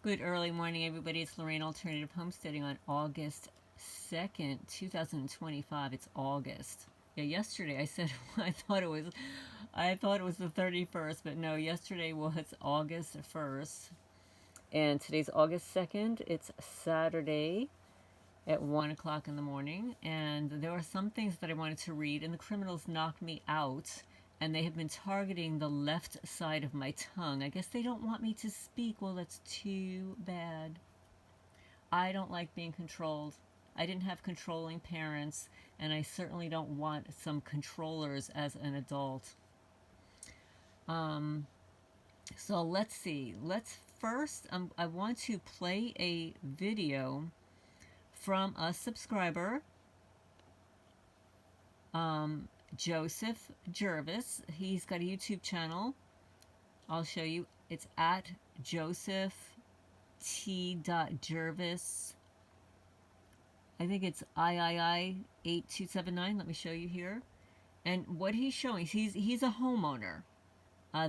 Good early morning, everybody. It's Lorraine Alternative Homesteading on August 2nd, 2025. It's August. Yeah, yesterday I said I thought it was the 31st, but no, yesterday was August 1st. And today's August 2nd. It's Saturday at 1 o'clock in the morning, and there are some things that I wanted to read, and the criminals knocked me out. And they have been targeting the left side of my tongue. I guess they don't want me to speak. Well, that's too bad. I don't like being controlled. I didn't have controlling parents, and I certainly don't want some controllers as an adult. So let's see. Let's first, I want to play a video from a subscriber. Joseph Jervis. He's got a YouTube channel. I'll show you. It's at Joseph T.Jervis. I think it's III8279. Let me show you here. And what he's showing, he's a homeowner.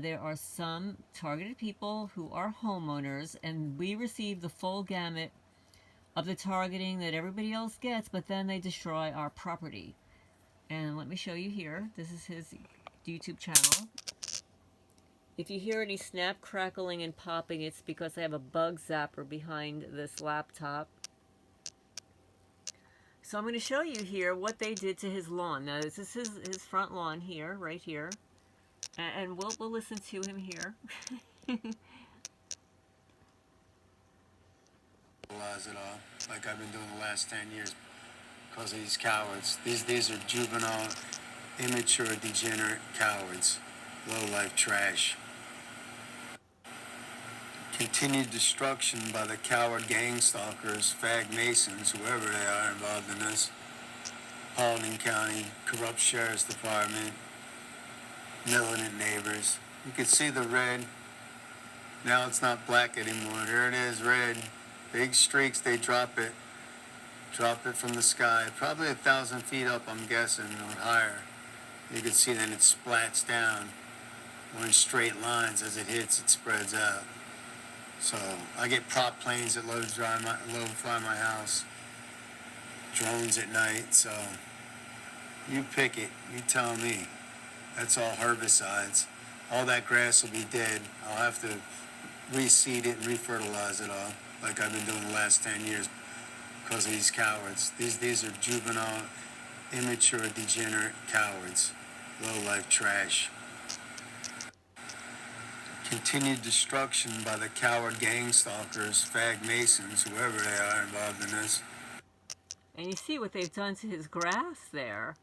There are some targeted people who are homeowners, and we receive the full gamut of the targeting that everybody else gets, but then they destroy our property. And let me show you here. This is his YouTube channel. If you hear any snap, crackling, and popping, it's because I have a bug zapper behind this laptop. So I'm going to show you here what they did to his lawn. Now, this is his front lawn here, right here. And we'll listen to him here. Realize it all, like I've been doing the last 10 years. Because of these cowards. These are juvenile, immature, degenerate cowards. Low-life trash. Continued destruction by the coward gang stalkers, fag masons, whoever they are involved in this. Paulding County, corrupt sheriff's department, militant neighbors. You can see the red. Now it's not black anymore. Here it is, red. Big streaks, they drop it. Drop it from the sky, probably 1,000 feet up, I'm guessing, or higher. You can see then it splats down, or in straight lines. As it hits, it spreads out. So I get prop planes that load fly my house, drones at night. So you pick it, you tell me. That's all herbicides. All that grass will be dead. I'll have to reseed it and refertilize it all, like I've been doing the last 10 years. Because of these cowards. These are juvenile, immature, degenerate cowards. Low-life trash. Continued destruction by the coward gang stalkers, fag masons, whoever they are involved in this. And you see what they've done to his grass there.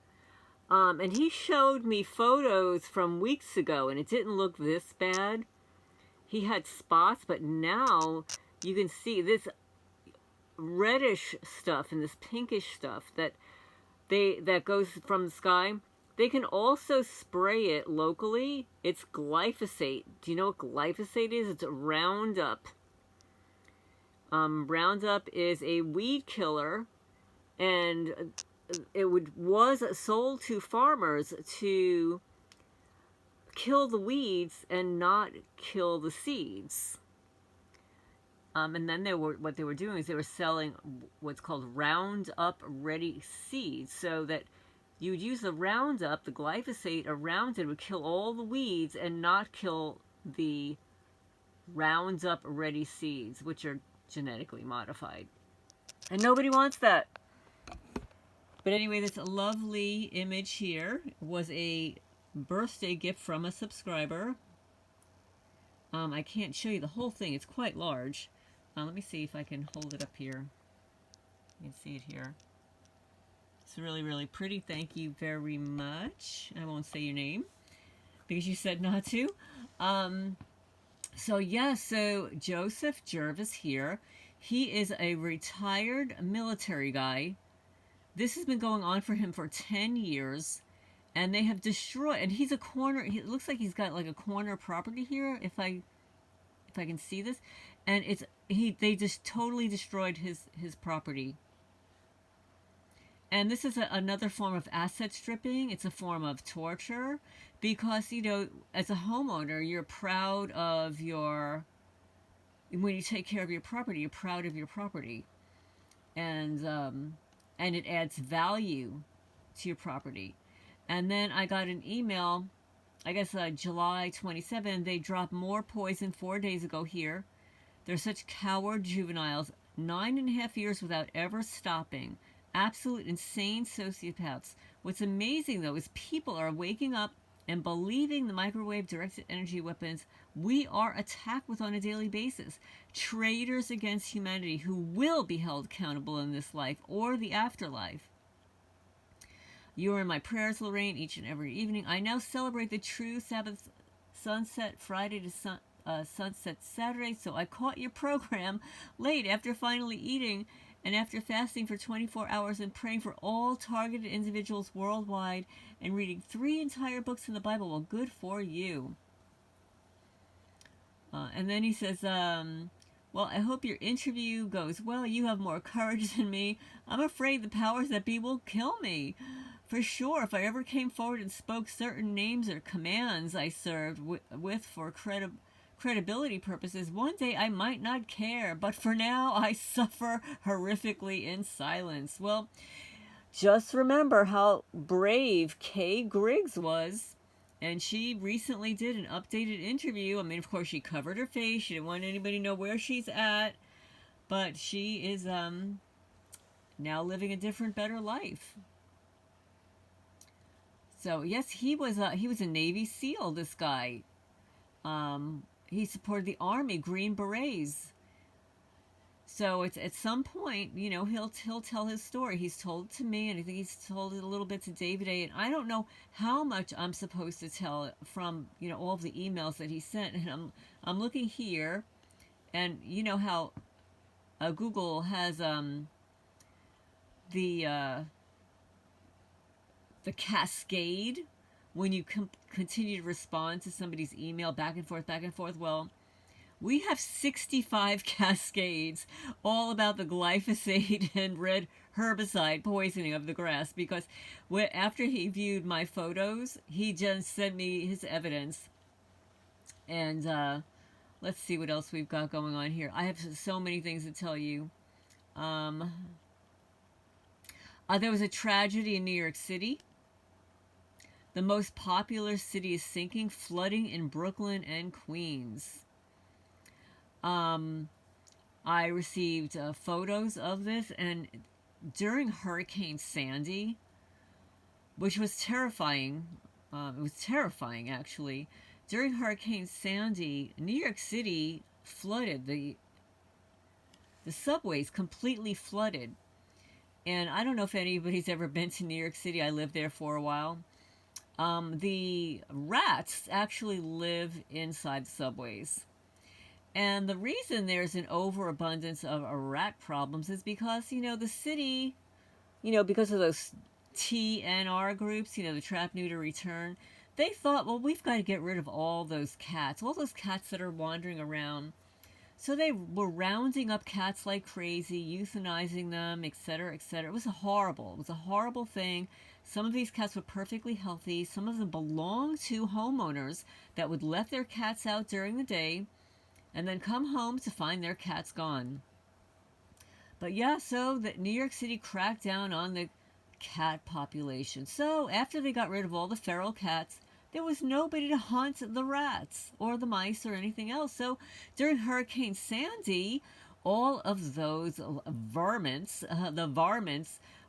And he showed me photos from weeks ago, and it didn't look this bad. He had spots, but now you can see this reddish stuff and this pinkish stuff that goes from the sky. They can also spray it locally. It's glyphosate. Do you know what glyphosate is? It's a Roundup. Roundup is a weed killer, and it was sold to farmers to kill the weeds and not kill the seeds. And then what they were doing is they were selling what's called Roundup ready seeds, so that you would use the Roundup, the glyphosate around it would kill all the weeds and not kill the Roundup ready seeds, which are genetically modified. And nobody wants that. But anyway, this lovely image here was a birthday gift from a subscriber. I can't show you the whole thing. It's quite large. Let me see if I can hold it up here. You can see it here. It's really, really pretty. Thank you very much. I won't say your name because you said not to. So Joseph Jervis here. He is a retired military guy. This has been going on for him for 10 years. And they have destroyed, and he's a corner, it looks like he's got like a corner property here, if I can see this. And they just totally destroyed his property. And this is another form of asset stripping. It's a form of torture because, you know, as a homeowner, you're proud of your when you take care of your property, you're proud of your property, and it adds value to your property. And then I got an email, I guess July 27th, they dropped more poison 4 days ago here. They're such coward juveniles, 9.5 years without ever stopping. Absolute insane sociopaths. What's amazing, though, is people are waking up and believing the microwave directed energy weapons we are attacked with on a daily basis. Traitors against humanity who will be held accountable in this life or the afterlife. You are in my prayers, Lorraine, each and every evening. I now celebrate the true Sabbath sunset Friday to sunset Saturday, so I caught your program late after finally eating and after fasting for 24 hours and praying for all targeted individuals worldwide and reading 3 entire books in the Bible. Well, good for you. And then he says, well, I hope your interview goes well. You have more courage than me. I'm afraid the powers that be will kill me. For sure, if I ever came forward and spoke certain names or commands I served with for credibility purposes, one day I might not care, but for now I suffer horrifically in silence. Well, just remember how brave Kay Griggs was, and she recently did an updated interview. I mean, of course, she covered her face. She didn't want anybody to know where she's at, but she is now living a different, better life. So yes, he was a Navy SEAL. This guy. He supported the Army, Green Berets. So it's at some point, you know, he'll tell his story. He's told it to me, and I think he's told it a little bit to David A. And I don't know how much I'm supposed to tell from, you know, all of the emails that he sent. And I'm looking here, and you know how Google has the cascade when you continue to respond to somebody's email back and forth, back and forth. Well, we have 65 cascades all about the glyphosate and red herbicide poisoning of the grass, because after he viewed my photos, he just sent me his evidence. And let's see what else we've got going on here. I have so many things to tell you. There was a tragedy in New York City. The most popular city is sinking, flooding in Brooklyn and Queens. I received photos of this, and during Hurricane Sandy, which was terrifying, it was terrifying actually, during Hurricane Sandy, New York City flooded, the subways completely flooded. And I don't know if anybody's ever been to New York City. I lived there for a while. The rats actually live inside the subways. And the reason there's an overabundance of rat problems is because, you know, the city, you know, because of those TNR groups, you know, the trap, neuter, return, they thought, well, we've got to get rid of all those cats that are wandering around. So they were rounding up cats like crazy, euthanizing them, etc., etc. It was a horrible thing. Some of these cats were perfectly healthy. Some of them belonged to homeowners that would let their cats out during the day and then come home to find their cats gone. But yeah, so that New York City cracked down on the cat population. So after they got rid of all the feral cats, there was nobody to hunt the rats or the mice or anything else. So during Hurricane Sandy, all of those varmints,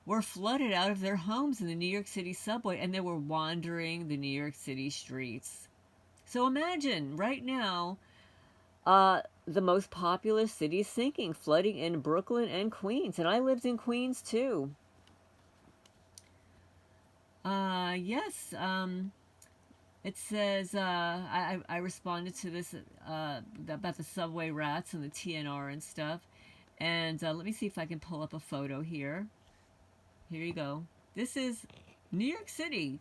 were flooded out of their homes in the New York City subway, and they were wandering the New York City streets. So imagine right now, the most populous city is sinking, flooding in Brooklyn and Queens. And I lived in Queens too. Yes, it says, I responded to this about the subway rats and the TNR and stuff. And let me see if I can pull up a photo here. Here you go. This is New York City.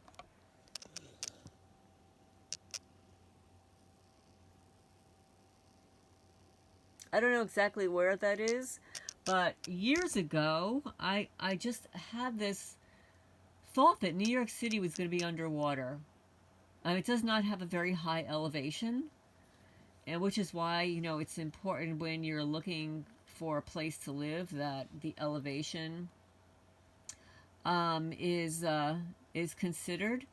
I don't know exactly where that is, but years ago, I just had this thought that New York City was going to be underwater. It does not have a very high elevation, And which is why, you know, it's important when you're looking for a place to live that the elevation is considered.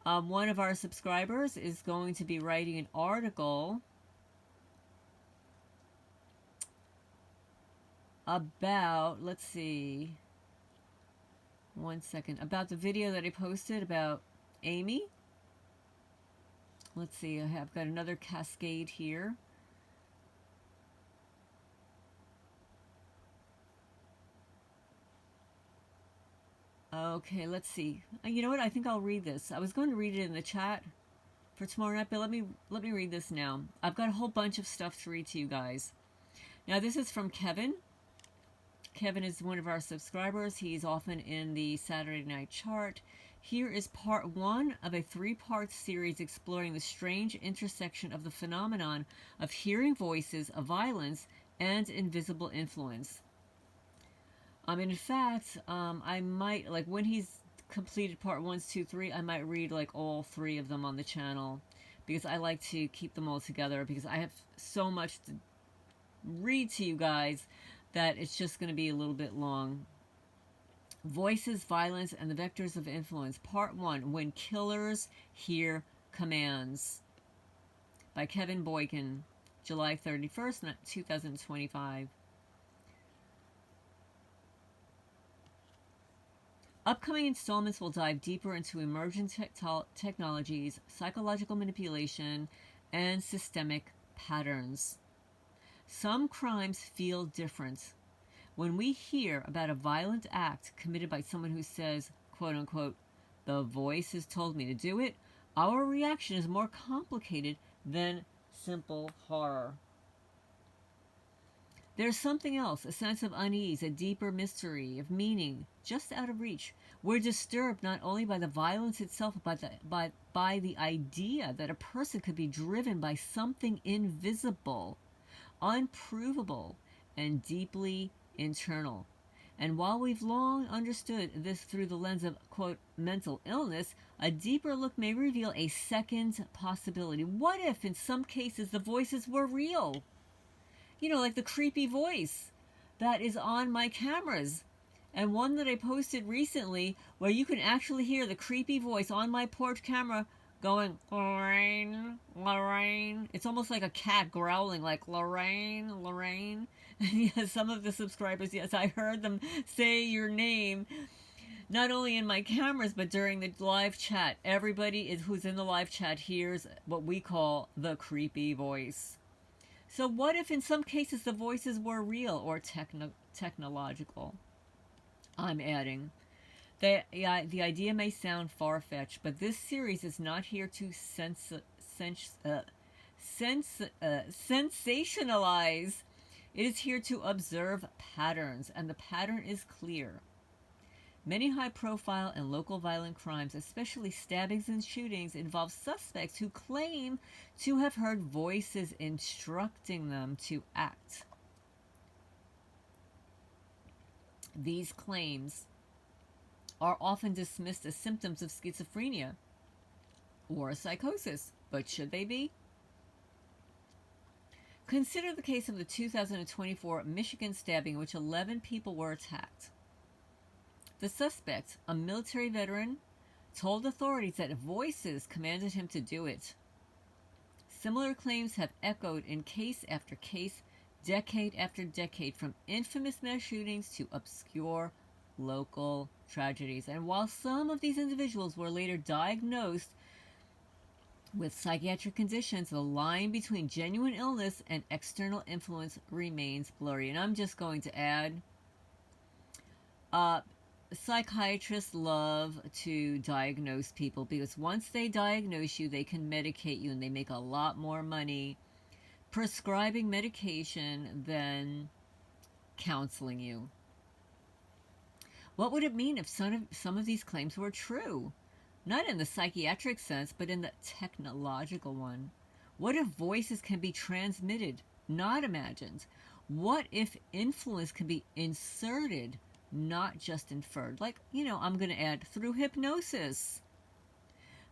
One of our subscribers is going to be writing an article about, let's see, one second, about the video that I posted about Amy. Let's see, I've got another cascade here. Okay, let's see. You know what? I think I'll read this. I was going to read it in the chat for tomorrow night, but let me read this now. I've got a whole bunch of stuff to read to you guys. Now, this is from Kevin. Kevin is one of our subscribers. He's often in the Saturday Night Chart. Here is part 1 of a 3-part series exploring the strange intersection of the phenomenon of hearing voices of violence and invisible influence. In fact, I might, like, when he's completed part 1, 2, 3, I might read, like, all 3 of them on the channel, because I like to keep them all together, because I have so much to read to you guys that it's just going to be a little bit long. Voices, Violence, and the Vectors of Influence, Part 1, When Killers Hear Commands, by Kevin Boykin, July 31st, 2025. Upcoming installments will dive deeper into emerging technologies, psychological manipulation, and systemic patterns. Some crimes feel different. When we hear about a violent act committed by someone who says, quote unquote, the voice has told me to do it, our reaction is more complicated than simple horror. There's something else, a sense of unease, a deeper mystery, of meaning, just out of reach. We're disturbed not only by the violence itself, but by the idea that a person could be driven by something invisible, unprovable, and deeply internal. And while we've long understood this through the lens of, quote, mental illness, a deeper look may reveal a second possibility. What if, in some cases, the voices were real? You know, like the creepy voice that is on my cameras. And one that I posted recently where you can actually hear the creepy voice on my porch camera going, Lorraine, Lorraine. It's almost like a cat growling, like, Lorraine, Lorraine. And yes, some of the subscribers, yes, I heard them say your name, not only in my cameras, but during the live chat. Everybody who's in the live chat hears what we call the creepy voice. So what if in some cases the voices were real or technological? I'm adding. The idea may sound far-fetched, but this series is not here to sensationalize. It is here to observe patterns, and the pattern is clear. Many high-profile and local violent crimes, especially stabbings and shootings, involve suspects who claim to have heard voices instructing them to act. These claims are often dismissed as symptoms of schizophrenia or psychosis, but should they be? Consider the case of the 2024 Michigan stabbing in which 11 people were attacked. The suspect, a military veteran, told authorities that voices commanded him to do it. Similar claims have echoed in case after case, decade after decade, from infamous mass shootings to obscure local tragedies. And while some of these individuals were later diagnosed with psychiatric conditions, the line between genuine illness and external influence remains blurry. And I'm just going to add, psychiatrists love to diagnose people because once they diagnose you, they can medicate you, and they make a lot more money prescribing medication than counseling you. What would it mean if some of these claims were true? Not in the psychiatric sense, but in the technological one. What if voices can be transmitted, not imagined? What if influence can be inserted, not just inferred? Like, you know, I'm going to add through hypnosis.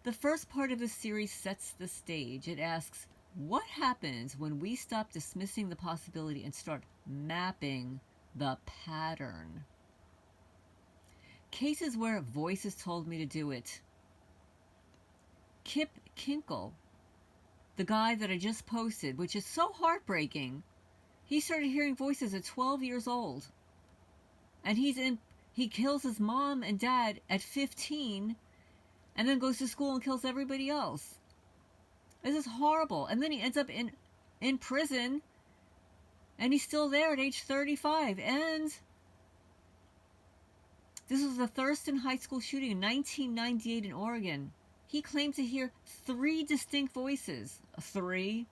The first part of the series sets the stage. It asks, What happens when we stop dismissing the possibility and start mapping the pattern? Cases where voices told me to do it. Kip Kinkle, the guy that I just posted, which is so heartbreaking. He started hearing voices at 12 years old. And he kills his mom and dad at 15 and then goes to school and kills everybody else. This is horrible. And then he ends up in prison, and he's still there at age 35. And this was the Thurston High School shooting in 1998 in Oregon. He claimed to hear 3 distinct voices. 3?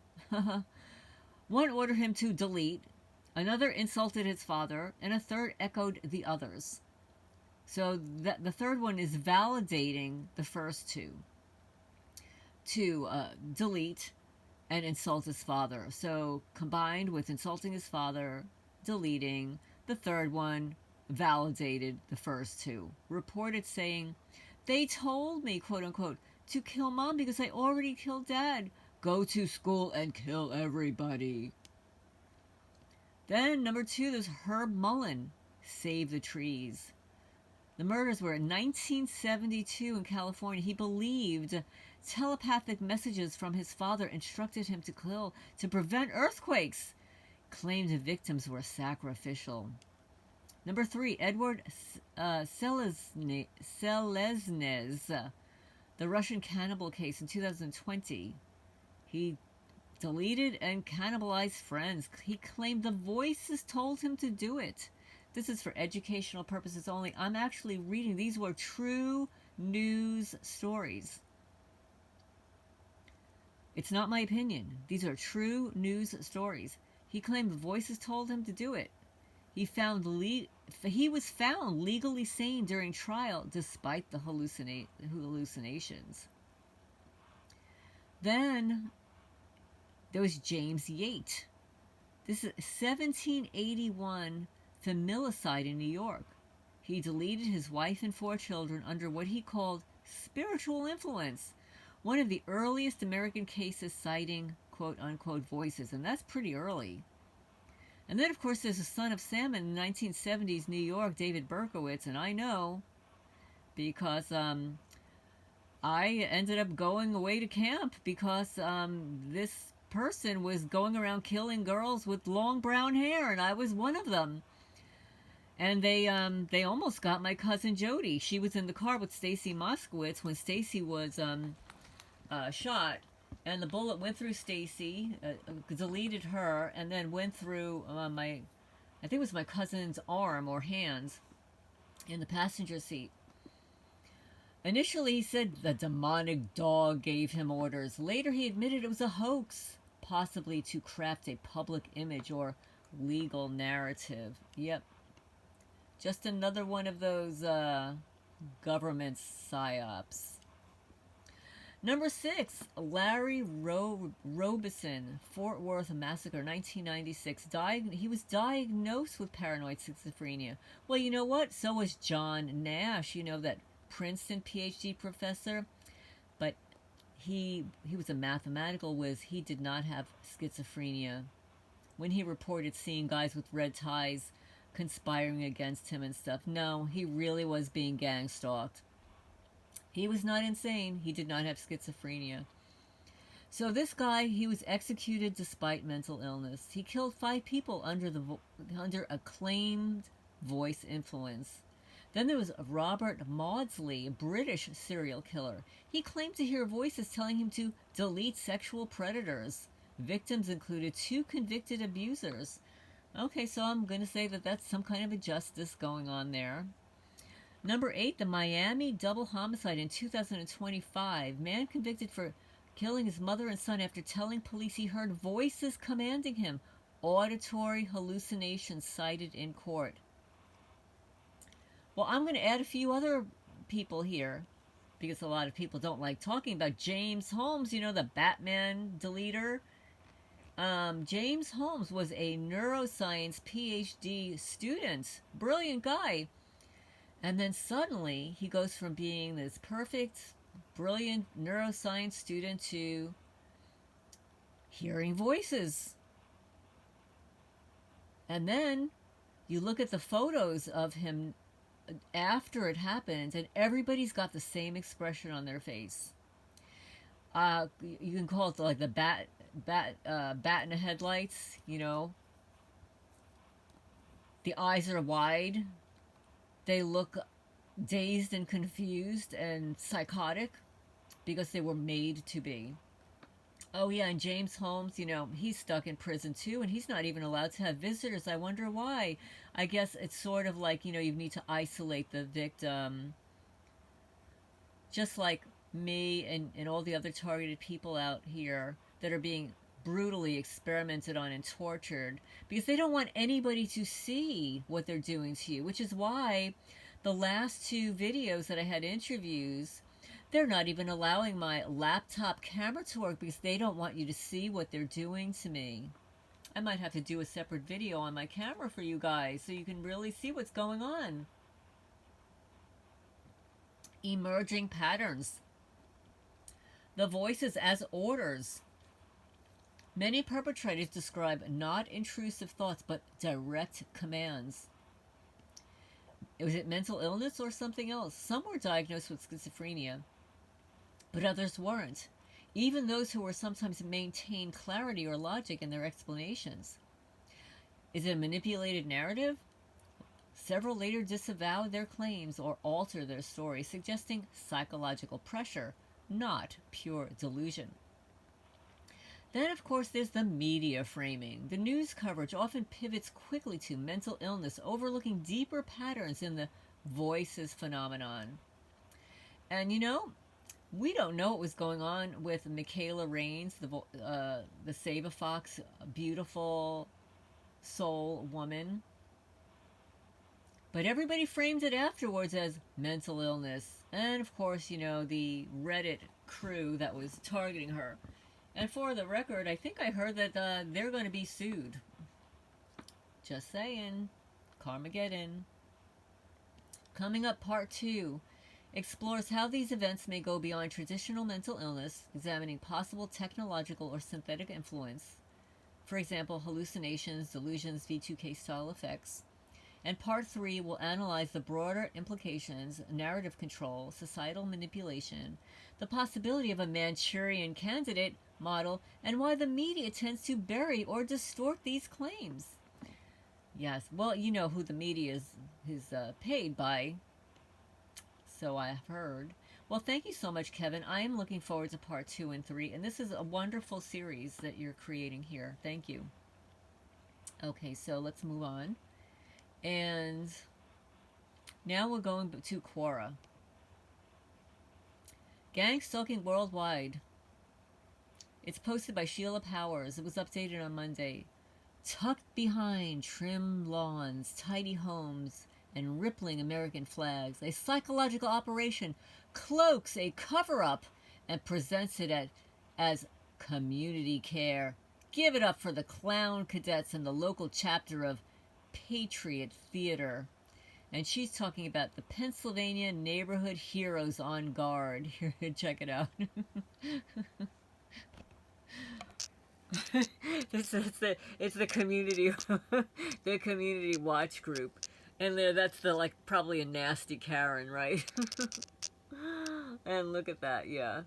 One ordered him to delete, another insulted his father, and a third echoed the others. So the third one is validating the first 2. To delete and insult his father. So combined with insulting his father, deleting, the third one validated the first 2. Reported saying, "They told me, quote unquote, to kill mom because I already killed dad. Go to school and kill everybody." Then number 2, there's Herb Mullen, Save the Trees. The murders were in 1972 in California. He believed telepathic messages from his father instructed him to kill to prevent earthquakes. Claimed the victims were sacrificial. Number 3, Edward Seleznes, the Russian cannibal case in 2020. He deleted and cannibalized friends. He claimed the voices told him to do it. This is for educational purposes only. I'm actually reading. These were true news stories. It's not my opinion. These are true news stories. He claimed the voices told him to do it. He was found legally sane during trial despite the hallucinations. Then there was James Yates. This is 1781 familicide in New York. He deleted his wife and 4 children under what he called spiritual influence. One of the earliest American cases citing quote-unquote voices, and that's pretty early. And then, of course, there's a son of Sam in 1970s New York, David Berkowitz, and I know because I ended up going away to camp because this person was going around killing girls with long brown hair, and I was one of them. And they almost got my cousin Jody. She was in the car with Stacy Moskowitz when Stacy was shot, and the bullet went through Stacy, deleted her, and then went through I think it was my cousin's arm or hands in the passenger seat. Initially, he said the demonic dog gave him orders. Later, he admitted it was a hoax, possibly to craft a public image or legal narrative. Yep. Just another one of those government psyops. Number 6, Larry Robeson, Fort Worth Massacre, 1996. He was diagnosed with paranoid schizophrenia. Well, you know what? So was John Nash, that Princeton PhD professor. But he was a mathematical whiz. He did not have schizophrenia. When he reported seeing guys with red ties conspiring against him and stuff, no, he really was being gang stalked. He was not insane. He did not have schizophrenia. So this guy, he was executed despite mental illness. He killed 5 people under acclaimed voice influence. Then there was Robert Maudsley, a British serial killer. He claimed to hear voices telling him to delete sexual predators. Victims included 2 convicted abusers. Okay, so I'm going to say that that's some kind of injustice going on there. Number 8, the Miami double homicide in 2025. Man convicted for killing his mother and son after telling police he heard voices commanding him. Auditory hallucinations cited in court. Well, I'm going to add a few other people here because a lot of people don't like talking about James Holmes, the Batman deleter. James Holmes was a neuroscience PhD student. Brilliant guy. And then suddenly he goes from being this perfect, brilliant neuroscience student to hearing voices. And then you look at the photos of him after it happened, and everybody's got the same expression on their face. You can call it like the bat in the headlights, you know. The eyes are wide. They look dazed and confused and psychotic because they were made to be. Oh yeah, and James Holmes, you know, he's stuck in prison too, and he's not even allowed to have visitors. I wonder why. I guess it's sort of like, you know, you need to isolate the victim. Just like me and all the other targeted people out here that are being brutally experimented on and tortured because they don't want anybody to see what they're doing to you, which is why the last two videos that I had interviews, they're not even allowing my laptop camera to work because they don't want you to see what they're doing to me. I might have to do a separate video on my camera for you guys so you can really see what's going on. Emerging patterns. The voices as orders. Many perpetrators describe not intrusive thoughts but direct commands. Was it mental illness or something else? Some were diagnosed with schizophrenia, but others weren't. Even those who were sometimes maintained clarity or logic in their explanations. Is it a manipulated narrative? Several later disavowed their claims or altered their story, suggesting psychological pressure, not pure delusion. Then, of course, there's the media framing. The news coverage often pivots quickly to mental illness, overlooking deeper patterns in the voices phenomenon. And, you know, we don't know what was going on with Michaela Raines, the Save-A-Fox, beautiful soul woman. But everybody framed it afterwards as mental illness. And, of course, you know, the Reddit crew that was targeting her. And for the record, I think I heard that they're going to be sued. Just saying. Carmageddon. Coming up, part 2 explores how these events may go beyond traditional mental illness, examining possible technological or synthetic influence. For example, hallucinations, delusions, V2K style effects. And part 3 will analyze the broader implications, narrative control, societal manipulation, the possibility of a Manchurian candidate model, and why the media tends to bury or distort these claims. Yes, well, you know who the media is paid by, so I've heard. Well, thank you so much, Kevin. I am looking forward to part 2 and 3, and this is a wonderful series that you're creating here. Thank you. Okay, so let's move on. And now we're going to Quora. Gang stalking worldwide. It's posted by Sheila Powers. It was updated on Monday. Tucked behind trim lawns, tidy homes, and rippling American flags, a psychological operation cloaks a cover-up and presents it as community care. Give it up for the clown cadets and the local chapter of Patriot Theater. And she's talking about the Pennsylvania Neighborhood Heroes on Guard. Here, check it out. It's the community the community watch group, and that's the probably a nasty Karen, right? And look at that, yeah.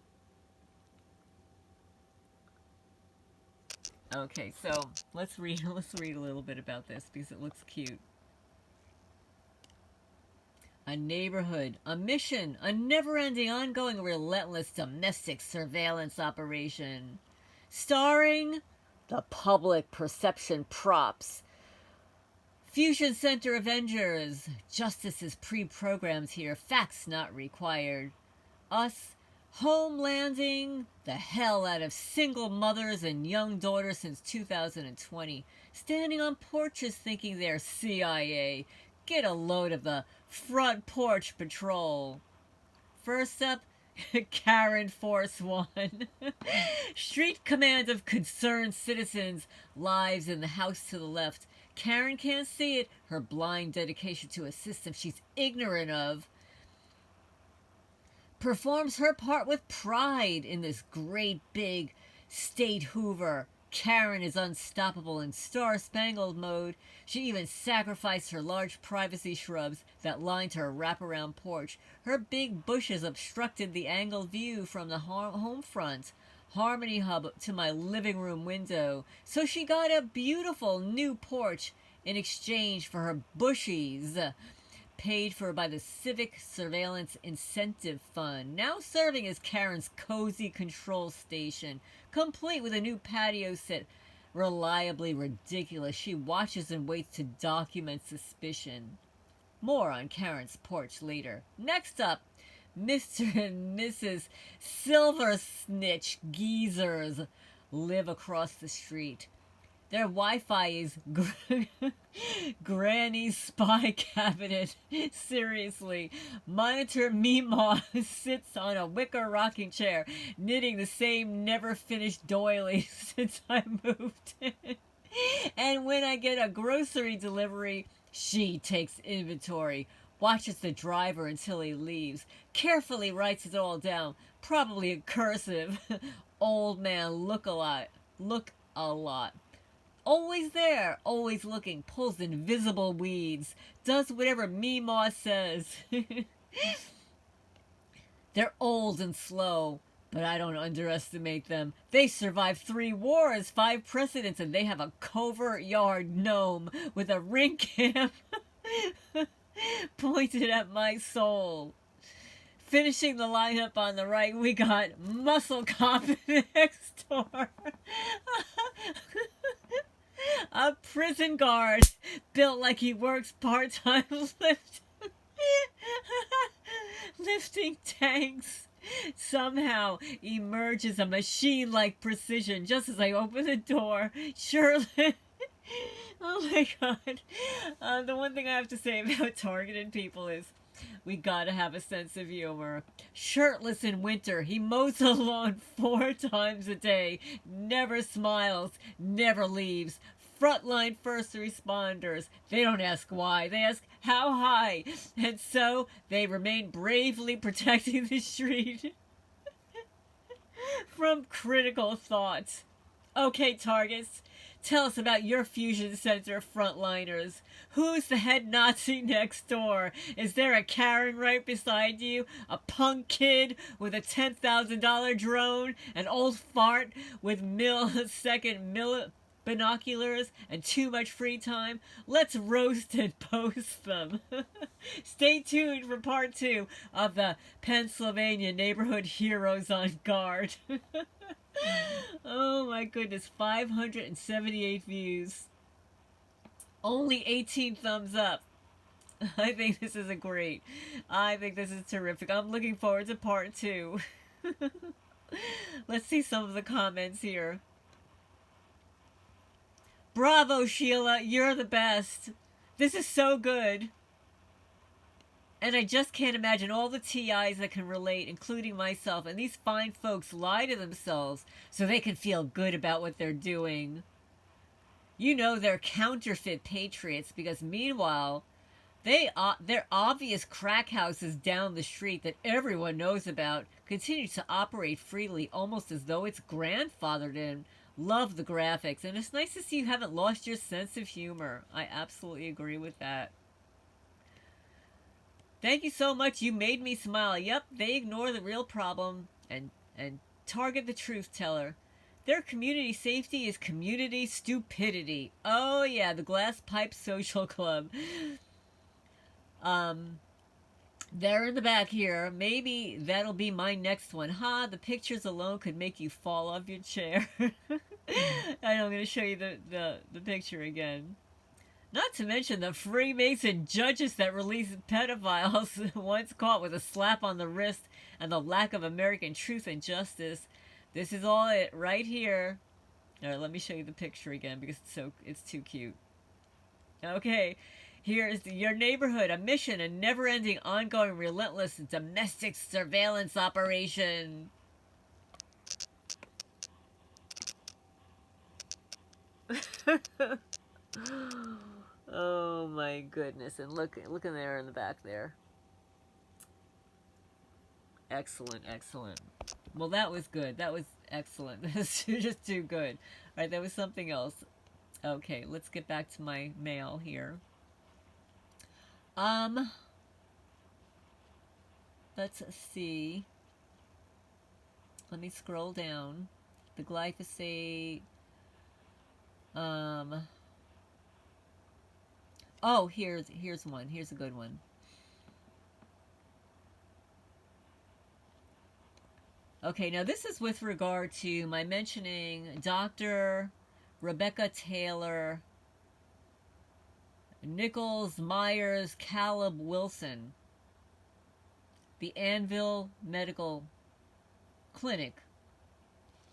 Okay, so let's read a little bit about this because it looks cute. A neighborhood, a mission, a never-ending, ongoing, relentless domestic surveillance operation. Starring the public perception props. Fusion Center Avengers. Justice is pre-programmed here. Facts not required. Us homelanding the hell out of single mothers and young daughters since 2020. Standing on porches thinking they're CIA. Get a load of the front porch patrol. First up, Karen Force One. Street command of concerned citizens. Lives in the house to the left. Karen can't see it. Her blind dedication to a system she's ignorant of. Performs her part with pride in this great big state hoover. Karen is unstoppable in star-spangled mode. She even sacrificed her large privacy shrubs that lined her wraparound porch. Her big bushes obstructed the angled view from the home front, Harmony Hub to my living room window. So she got a beautiful new porch in exchange for her bushies, paid for by the Civic Surveillance Incentive Fund, now serving as Karen's cozy control station, complete with a new patio set. Reliably ridiculous, she watches and waits to document suspicion. More on Karen's porch later. Next up, Mr. and Mrs. Silver Snitch Geezers live across the street. Their Wi-Fi is Granny's spy cabinet. Seriously. Monitor Meemaw sits on a wicker rocking chair, knitting the same never-finished doily since I moved in. And when I get a grocery delivery, she takes inventory, watches the driver until he leaves, carefully writes it all down, probably in cursive. Old man look a lot. Always there, always looking, pulls invisible weeds, does whatever Meemaw says. They're old and slow, but I don't underestimate them. They survived 3 wars, 5 presidents, and they have a covert yard gnome with a ring cam pointed at my soul. Finishing the lineup on the right, we got Muscle Cop next door. A prison guard, built like he works part-time lifting tanks. Somehow emerges a machine-like precision just as I open the door. Shirtless. Oh my god. The one thing I have to say about targeted people is we gotta have a sense of humor. Shirtless in winter, he mows the lawn 4 times a day, never smiles, never leaves. Frontline first responders, they don't ask why, they ask how high, and so they remain bravely protecting the street from critical thoughts. Okay, targets, tell us about your fusion center frontliners. Who's the head Nazi next door? Is there a Karen right beside you? A punk kid with a $10,000 drone? An old fart with millisecond binoculars and too much free time? Let's roast and post them. Stay tuned for part 2 of the Pennsylvania Neighborhood Heroes on Guard. Oh my goodness, 578 views. Only 18 thumbs up. I think this is I think this is terrific. I'm looking forward to part 2. Let's see some of the comments here. Bravo, Sheila, you're the best. This is so good. And I just can't imagine all the TIs that can relate, including myself. And these fine folks lie to themselves so they can feel good about what they're doing. You know they're counterfeit patriots because meanwhile, their obvious crack houses down the street that everyone knows about continue to operate freely, almost as though it's grandfathered in. Love the graphics, and it's nice to see you haven't lost your sense of humor. I absolutely agree with that. Thank you so much. You made me smile. Yep, they ignore the real problem and target the truth teller. Their community safety is community stupidity. Oh yeah, the Glass Pipe Social Club. They're in the back here. Maybe that'll be my next one. The pictures alone could make you fall off your chair. I'm going to show you the picture again. Not to mention the Freemason judges that release pedophiles once caught with a slap on the wrist and the lack of American truth and justice. This is all it right here. All right, let me show you the picture again because it's too cute. Okay, here's your neighborhood, a mission, a never-ending, ongoing, relentless domestic surveillance operation. Oh my goodness! And look in there in the back there. Excellent, excellent. Well, that was good. That was excellent. This is just too good. right, that was something else. Okay, let's get back to my mail here. Let's see. Let me scroll down. The glyphosate. Oh, here's one. Here's a good one. Okay, now this is with regard to my mentioning Dr. Rebecca Taylor, Nichols, Myers, Caleb Wilson, the Anvil Medical Clinic,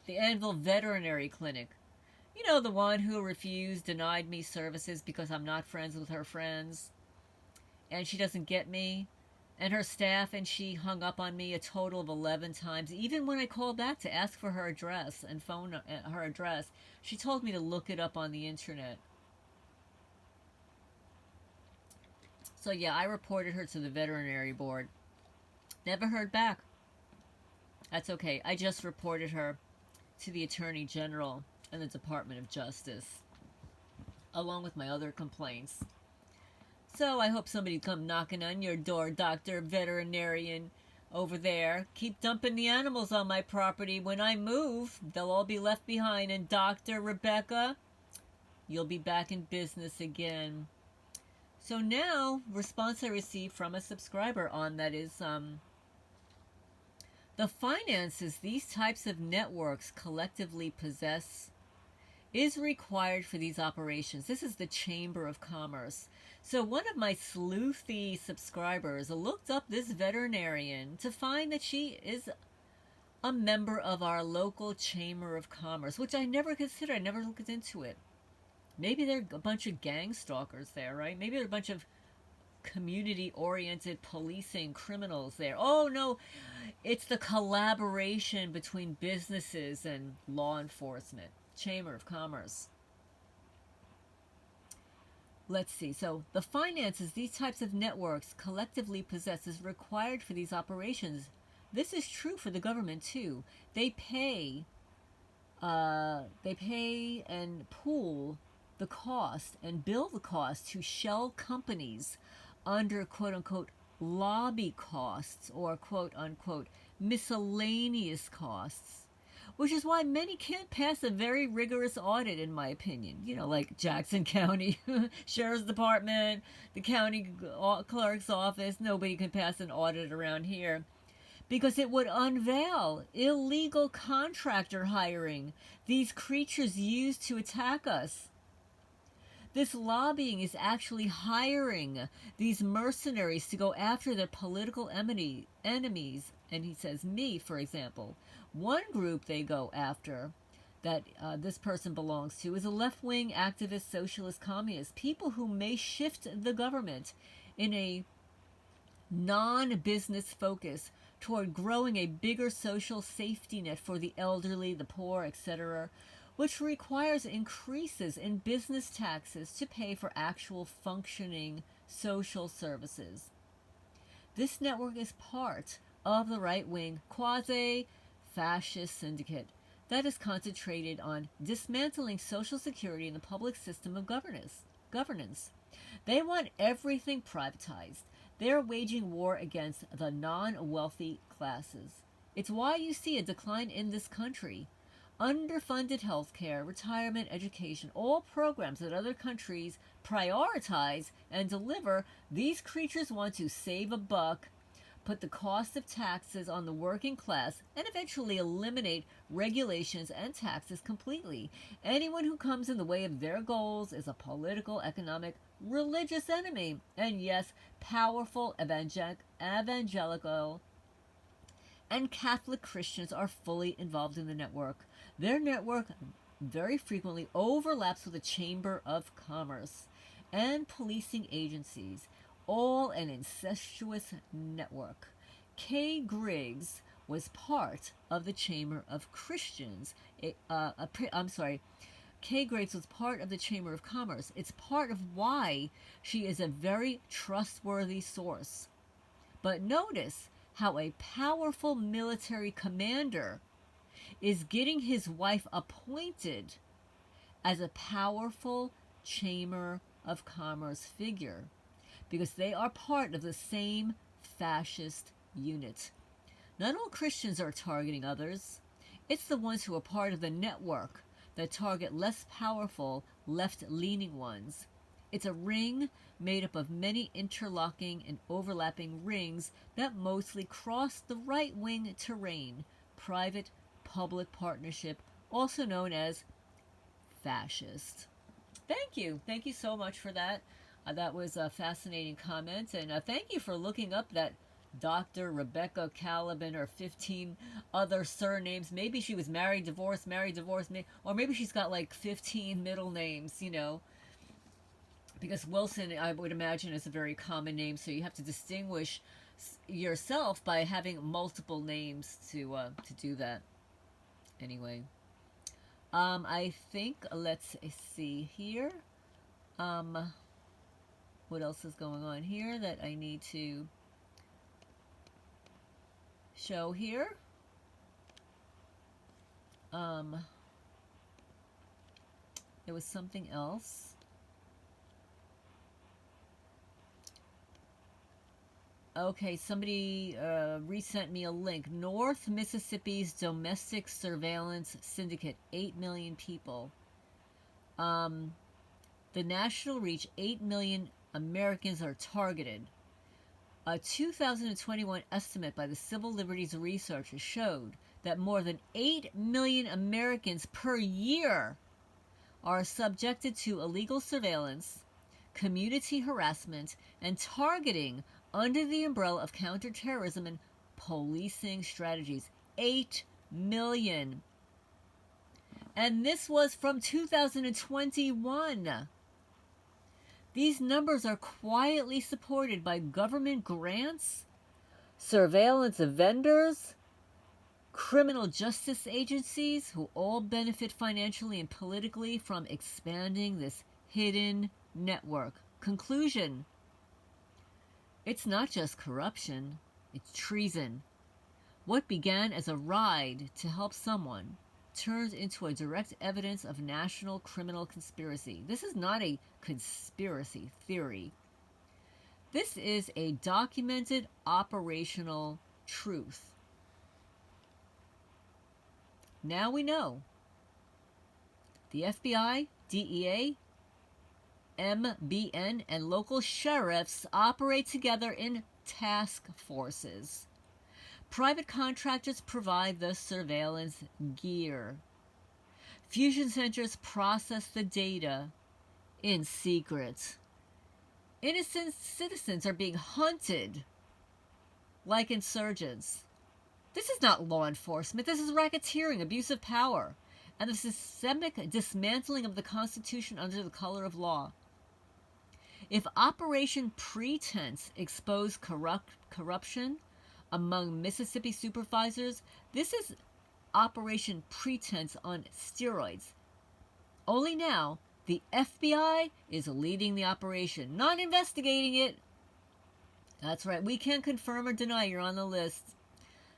the Anvil Veterinary Clinic. You know, the one who refused, denied me services because I'm not friends with her friends, and she doesn't get me, and her staff, and she hung up on me a total of 11 times. Even when I called back to ask for her address and phone her address, she told me to look it up on the internet. So yeah, I reported her to the veterinary board. Never heard back. That's okay. I just reported her to the Attorney General and the Department of Justice, along with my other complaints. So I hope somebody come knocking on your door, Dr. Veterinarian over there. Keep dumping the animals on my property. When I move, they'll all be left behind. And Dr. Rebecca, you'll be back in business again. So now, response I received from a subscriber on that is, the finances these types of networks collectively possess is required for these operations. This is the Chamber of Commerce. So one of my sleuthy subscribers looked up this veterinarian to find that she is a member of our local Chamber of Commerce, which I never considered. I never looked into it. Maybe they're a bunch of gang stalkers there, right? Maybe they're a bunch of community-oriented policing criminals there. Oh, no, it's the collaboration between businesses and law enforcement. Chamber of Commerce. Let's see. So the finances these types of networks collectively possess is required for these operations. This is true for the government too. They pay and pool the cost and bill the cost to shell companies under quote-unquote lobby costs or quote-unquote miscellaneous costs, which is why many can't pass a very rigorous audit, in my opinion. You know, like Jackson County Sheriff's Department, the county clerk's office. Nobody can pass an audit around here because it would unveil illegal contractor hiring these creatures use to attack us. This lobbying is actually hiring these mercenaries to go after their political enemies. And he says, me, for example. One group they go after that this person belongs to is a left-wing activist socialist communist. People who may shift the government in a non-business focus toward growing a bigger social safety net for the elderly, the poor, etc., which requires increases in business taxes to pay for actual functioning social services. This network is part of the right-wing quasi-fascist syndicate that is concentrated on dismantling Social Security and the public system of governance. They want everything privatized. They're waging war against the non-wealthy classes. It's why you see a decline in this country. Underfunded healthcare, retirement, education, all programs that other countries prioritize and deliver, these creatures want to save a buck, put the cost of taxes on the working class, and eventually eliminate regulations and taxes completely. Anyone who comes in the way of their goals is a political, economic, religious enemy. And yes, powerful evangelical and Catholic Christians are fully involved in the network. Their network very frequently overlaps with the Chamber of Commerce and policing agencies, all an incestuous network. Kay Griggs was part of the Chamber of Christians. Kay Griggs was part of the Chamber of Commerce. It's part of why she is a very trustworthy source. But notice how a powerful military commander is getting his wife appointed as a powerful chamber of commerce figure, because they are part of the same fascist unit. Not all Christians are targeting others. It's the ones who are part of the network that target less powerful, left-leaning ones. It's a ring made up of many interlocking and overlapping rings that mostly cross the right-wing terrain, private-public partnership, also known as fascist. Thank you. Thank you so much for that. That was a fascinating comment, and thank you for looking up that Dr. Rebecca Caliban or 15 other surnames. Maybe she was married, divorced, or maybe she's got like 15 middle names, you know. Because Wilson, I would imagine, is a very common name, so you have to distinguish yourself by having multiple names to do that. Anyway, I think, let's see here. What else is going on here that I need to show here? There was something else. Okay, somebody resent me a link. North Mississippi's domestic surveillance syndicate, 8 million people. The national reach, 8 million Americans are targeted. A 2021 estimate by the Civil Liberties Researchers showed that more than 8 million Americans per year are subjected to illegal surveillance, community harassment, and targeting under the umbrella of counterterrorism and policing strategies. 8 million. And this was from 2021. These numbers are quietly supported by government grants, surveillance vendors, criminal justice agencies, who all benefit financially and politically from expanding this hidden network. Conclusion: it's not just corruption, it's treason. What began as a ride to help someone turns into a direct evidence of national criminal conspiracy. This is not a conspiracy theory. This is a documented operational truth. Now we know. The FBI, DEA, MBN, and local sheriffs operate together in task forces. Private contractors provide the surveillance gear. Fusion centers process the data in secret. Innocent citizens are being hunted like insurgents. This is not law enforcement. This is racketeering, abuse of power, and the systemic dismantling of the Constitution under the color of law. If Operation Pretense exposed corruption among Mississippi supervisors, this is Operation Pretense on steroids. Only now, the FBI is leading the operation, not investigating it. That's right, we can't confirm or deny you're on the list.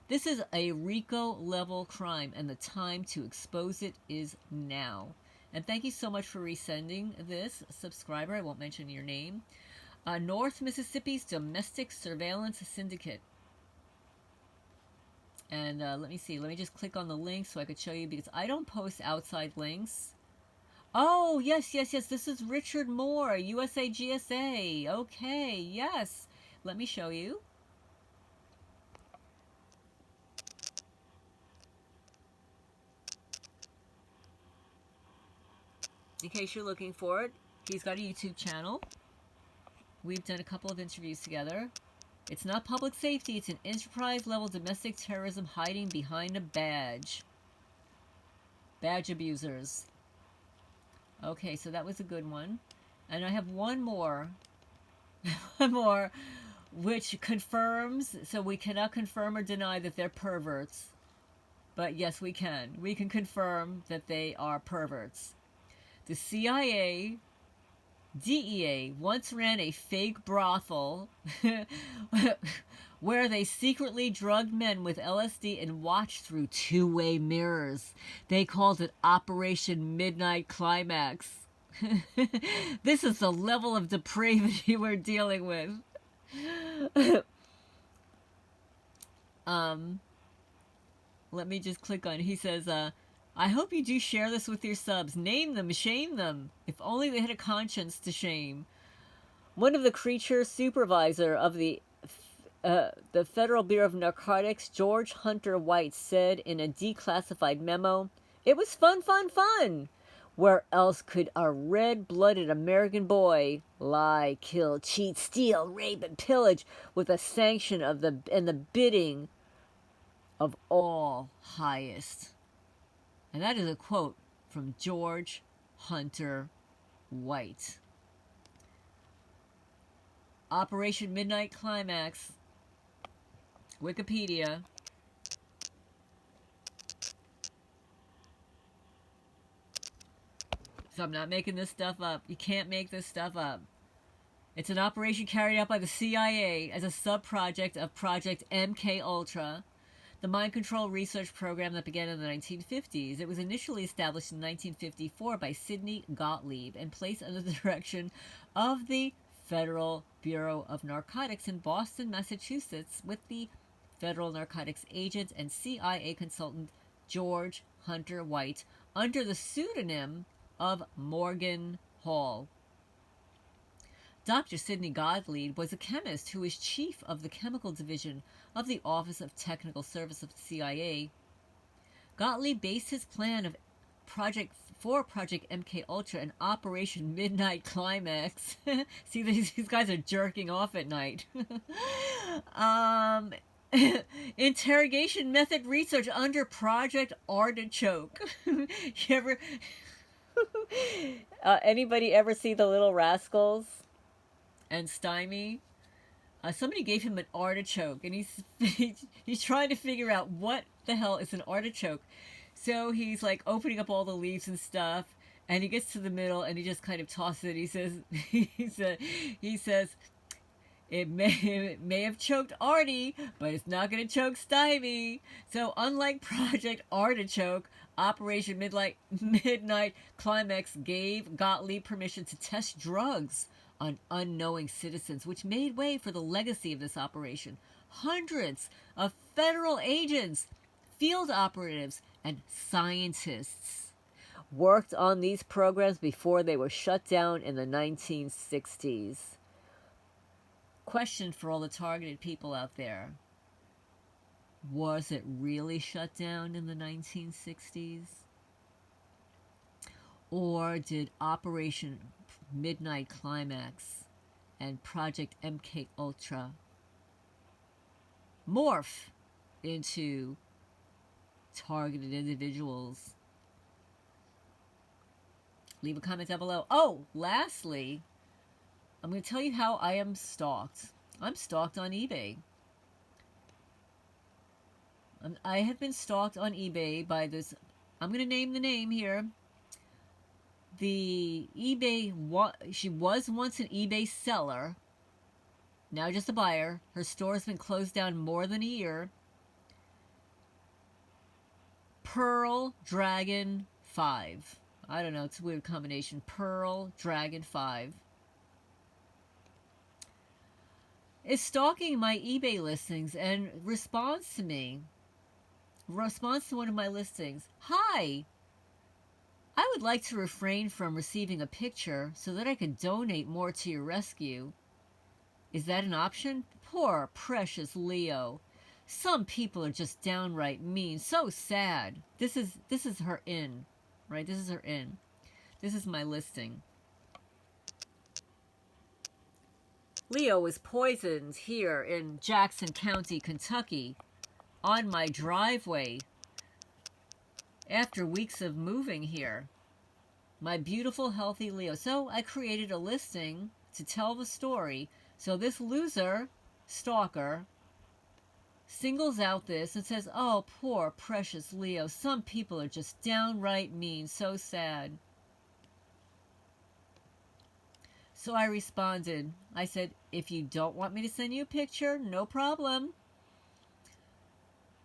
This is a RICO-level crime, and the time to expose it is now. And thank you so much for resending this, subscriber. I won't mention your name. North Mississippi's Domestic Surveillance Syndicate. And let me see. Let me just click on the link so I could show you, because I don't post outside links. Oh, yes. This is Richard Moore, USA GSA. Okay, yes. Let me show you. In case you're looking for it, he's got a YouTube channel. We've done a couple of interviews together. It's not public safety, it's an enterprise-level domestic terrorism hiding behind a badge. Badge abusers. Okay, so that was a good one. And I have one more. One more, which confirms, so we cannot confirm or deny that they're perverts. But yes, we can. We can confirm that they are perverts. The CIA DEA once ran a fake brothel where they secretly drugged men with LSD and watched through two-way mirrors. They called it Operation Midnight Climax. This is the level of depravity we're dealing with. Let me just click on it. He says, I hope you do share this with your subs. Name them, shame them. If only they had a conscience to shame. One of the creature supervisor of the Federal Bureau of Narcotics, George Hunter White, said in a declassified memo, "It was fun, fun, fun. Where else could a red-blooded American boy lie, kill, cheat, steal, rape, and pillage with a sanction of the bidding of all highest?" And that is a quote from George Hunter White. Operation Midnight Climax, Wikipedia. So I'm not making this stuff up. You can't make this stuff up. It's an operation carried out by the CIA as a sub-project of Project MK Ultra, the mind control research program that began in the 1950s. It was initially established in 1954 by Sidney Gottlieb and placed under the direction of the Federal Bureau of Narcotics in Boston, Massachusetts, with the Federal Narcotics agent and CIA consultant George Hunter White under the pseudonym of Morgan Hall. Dr. Sidney Gottlieb was a chemist who was chief of the chemical division of the Office of Technical Service of the CIA. Gottlieb based his plan of Project MK Ultra and Operation Midnight Climax. See, these guys are jerking off at night. Interrogation method research under Project Artichoke. You ever... anybody ever see The Little Rascals and Stymie? Somebody gave him an artichoke, and he's trying to figure out what the hell is an artichoke. So he's like opening up all the leaves and stuff, and he gets to the middle, and he just kind of tosses it. He says, it may have choked Artie, but it's not going to choke Stymie. So unlike Project Artichoke, Operation Midnight Climax gave Gottlieb permission to test drugs on unknowing citizens, which made way for the legacy of this operation. Hundreds of federal agents, field operatives, and scientists worked on these programs before they were shut down in the 1960s. Question for all the targeted people out there. Was it really shut down in the 1960s? Or did Operation Midnight Climax and Project MK Ultra morph into targeted individuals? Leave a comment down below. Oh, lastly, I'm going to tell you how I am stalked. I'm stalked on eBay. I have been stalked on eBay by this, I'm going to name the name here. The eBay, she was once an eBay seller, now just a buyer. Her store has been closed down more than a year. Pearl Dragon 5. I don't know, it's a weird combination. Pearl Dragon 5 is stalking my eBay listings and responds to one of my listings. Hi! I would like to refrain from receiving a picture so that I could donate more to your rescue. Is that an option? Poor, precious Leo. Some people are just downright mean. So sad. This is her in, right? This is her in. This is my listing. Leo was poisoned here in Jackson County, Kentucky, on my driveway after weeks of moving here. My beautiful, healthy Leo. So I created a listing to tell the story. So this loser, stalker, singles out this and says, oh, poor, precious Leo. Some people are just downright mean. So sad. So I responded. I said, if you don't want me to send you a picture, no problem.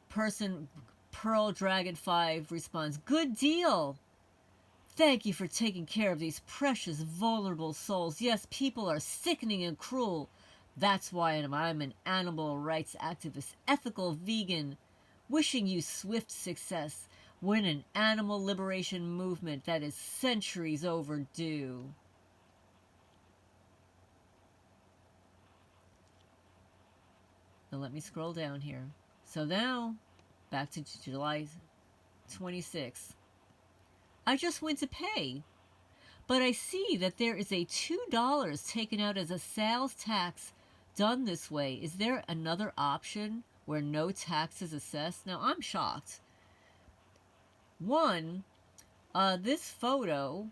Person Pearl Dragon 5 responds, good deal. Thank you for taking care of these precious, vulnerable souls. Yes, people are sickening and cruel. That's why I'm an animal rights activist, ethical vegan, wishing you swift success. We're in an animal liberation movement that is centuries overdue. Now let me scroll down here. So now, back to July 26th. I just went to pay, but I see that there is a $2 taken out as a sales tax done this way. Is there another option where no tax is assessed? Now, I'm shocked. One, this photo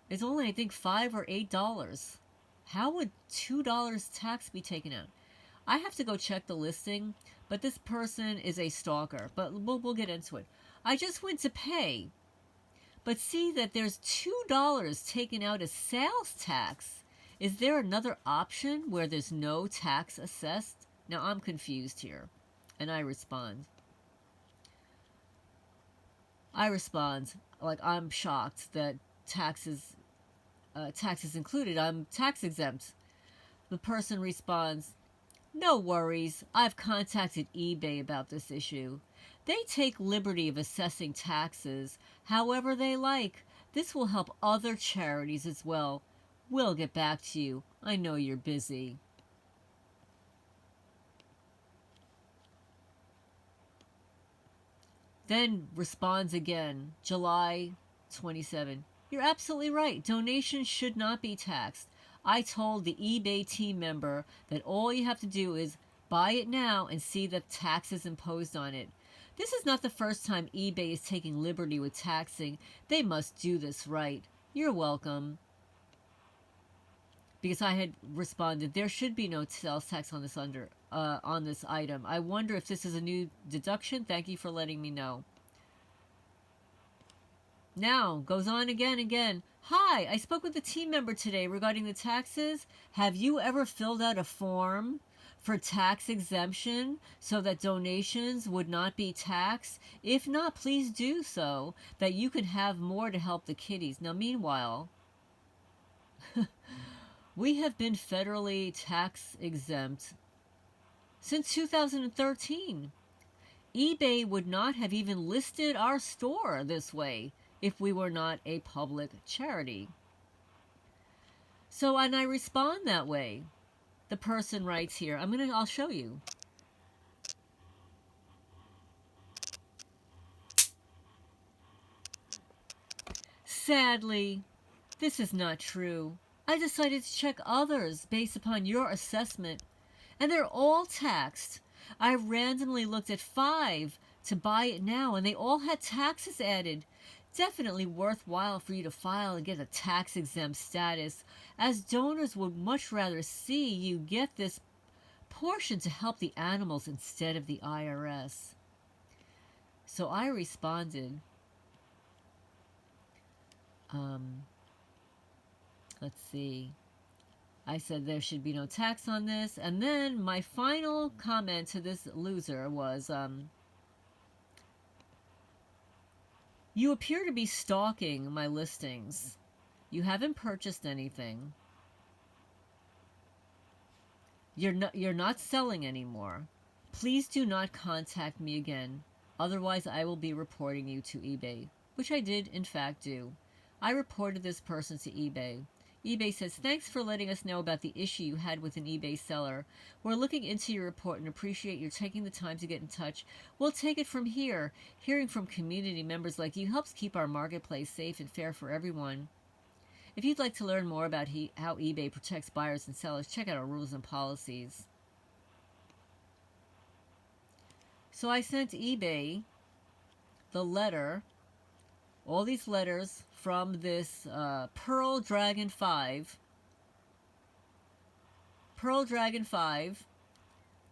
is only, I think, $5 or $8. How would $2 tax be taken out? I have to go check the listing, but this person is a stalker. But we'll get into it. I just went to pay, but see that there's $2 taken out as sales tax. Is there another option where there's no tax assessed? Now I'm confused here, and I respond like I'm shocked that taxes included. I'm tax exempt. The person responds, no worries, I've contacted eBay about this issue. They take liberty of assessing taxes however they like. This will help other charities as well. We'll get back to you. I know you're busy. Then responds again, July 27. You're absolutely right. Donations should not be taxed. I told the eBay team member that all you have to do is buy it now and see the taxes imposed on it. This is not the first time eBay is taking liberty with taxing. They must do this right. You're welcome. Because I had responded, there should be no sales tax on this item. I wonder if this is a new deduction. Thank you for letting me know. Now, goes on again. Hi, I spoke with a team member today regarding the taxes. Have you ever filled out a form for tax exemption so that donations would not be taxed? If not, please do so, that you can have more to help the kiddies. Now, meanwhile, we have been federally tax exempt since 2013. eBay would not have even listed our store this way if we were not a public charity. So, and I respond that way. The person writes here, I'll show you. Sadly, this is not true. I decided to check others based upon your assessment, and they're all taxed. I randomly looked at 5 to buy it now, and they all had taxes added. Definitely worthwhile for you to file and get a tax-exempt status, as donors would much rather see you get this portion to help the animals instead of the IRS. So I responded, let's see. I said there should be no tax on this. And then my final comment to this loser was, you appear to be stalking my listings. You haven't purchased anything. You're not selling anymore. Please do not contact me again. Otherwise, I will be reporting you to eBay, which I did, in fact, do. I reported this person to eBay. eBay says, thanks for letting us know about the issue you had with an eBay seller. We're looking into your report and appreciate your taking the time to get in touch. We'll take it from here. Hearing from community members like you helps keep our marketplace safe and fair for everyone. If you'd like to learn more about how eBay protects buyers and sellers, check out our rules and policies. So I sent eBay the letter, all these letters from this Pearl Dragon 5,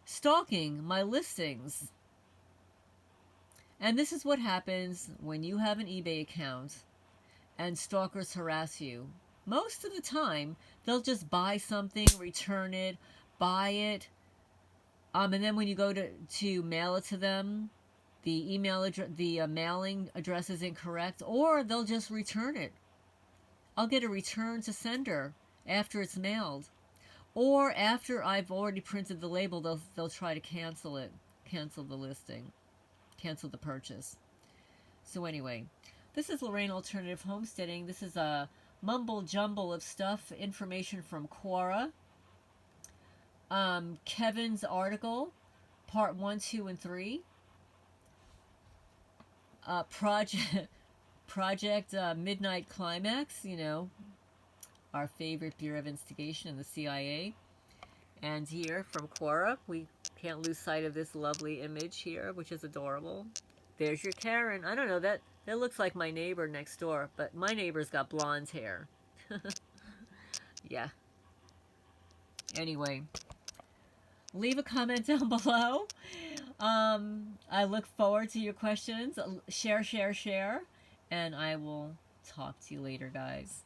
stalking my listings. And this is what happens when you have an eBay account and stalkers harass you. most of the time, they'll just buy something, return it, buy it, and then when you go to mail it to them, the email address, the mailing address is incorrect, or they'll just return it. I'll get a return to sender after it's mailed, or after I've already printed the label, they'll try to cancel it, cancel the listing, cancel the purchase. So anyway, this is Lorraine Alternative Homesteading. This is a mumble jumble of stuff, information from Quora. Kevin's article, part 1, 2, and 3. Project Midnight Climax, you know, our favorite Bureau of Investigation in the CIA. And here from Quora, we can't lose sight of this lovely image here, which is adorable. There's your Karen. I don't know, that looks like my neighbor next door, but my neighbor's got blonde hair. Yeah. Anyway, leave a comment down below. I look forward to your questions. Share, and I will talk to you later, guys.